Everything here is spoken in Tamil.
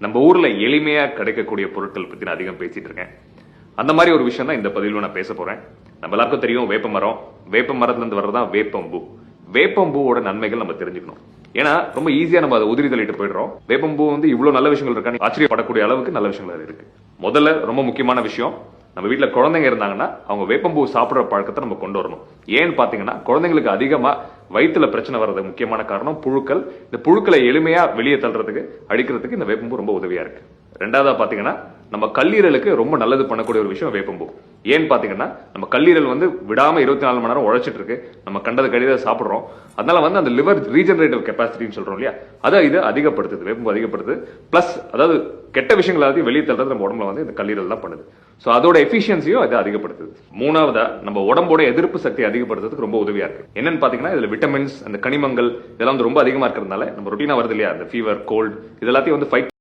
நம்ம ஊர்ல எளிமையா கிடைக்கக்கூடிய பொருட்கள் பத்தி நான் அதிகம் பேசிட்டு இருக்கேன். அந்த மாதிரி ஒரு விஷயம் தான் இந்த பதிவில் நான் பேச போறேன். நம்ம எல்லாருக்கும் தெரியும் வேப்ப மரம். வேப்ப மரத்துல இருந்து வர்றதுதான் வேப்பம்பூ. வேப்பம்பூவோட நன்மைகள் நம்ம தெரிஞ்சுக்கணும். ஏன்னா ரொம்ப ஈஸியா நம்ம அதை உதிரி தள்ளிட்டு போயிடுறோம். வேப்பம்பூ வந்து இவ்வளவு நல்ல விஷயங்கள் இருக்கான்னு ஆச்சரியப்படக்கூடிய அளவுக்கு நல்ல விஷயங்கள் இருக்கு. முதல்ல ரொம்ப முக்கியமான விஷயம், நம்ம வீட்டுல குழந்தைங்க இருந்தாங்கன்னா அவங்க வேப்பம்பூ சாப்பிடுற பழக்கத்தை நம்ம கொண்டு வரணும். ஏன்னு பாத்தீங்கன்னா குழந்தைங்களுக்கு அதிகமா வயிற்றுல பிரச்சனை வர்றதுக்கு முக்கியமான காரணம் புழுக்கள். இந்த புழுக்களை எளிமையா வெளியே தள்ளுறதுக்கு அடிக்கிறதுக்கு இந்த வேப்பம்பூ ரொம்ப உதவியா இருக்கு. ரெண்டாவதா பாத்தீங்கன்னா நம்ம கல்லீரலுக்கு ரொம்ப நல்லது பண்ணக்கூடிய ஒரு விஷயம் வேப்பம்பூ. ஏன்னு பாத்தீங்கன்னா நம்ம கல்லீரல் வந்து விடாம 24 மணி நேரம் உழைச்சிட்டு இருக்கு. நம்ம கண்டது கடிதம் சாப்பிடுறோம். அதனால வந்து அந்த லிவர் ரீஜெனரேட்டிவ் கெப்பாசிட்டின்னு சொல்றோம் இல்லையா, அதை இது அதிகப்படுத்துது. வேப்பம்பூ அதிகப்படுத்துது. பிளஸ் அதாவது கெட்ட விஷயங்கள் எல்லாத்தையும் வெளியே தள்ளுறது நம்ம உடம்புல வந்து இந்த கல்லீரல் தான் பண்ணுது. சோ அதோட எஃபிஷியன்சியும் இது அதிகப்படுத்துது. மூணாவதா நம்ம உடம்போட எதிர்ப்பு சக்தி அதிகப்படுத்துறதுக்கு ரொம்ப உதவியா இருக்கு. என்னன்னு பாத்தீங்கன்னா இதுல விட்டமின்ஸ், அந்த கனிமங்கள் இதெல்லாம் வந்து ரொம்ப அதிகமா இருக்கிறதுனால நம்ம ரொட்டீனா வருது இல்லையா, அந்த ஃபீவர், கோல்டு இதெல்லாத்தையும் வந்து ஃபைட்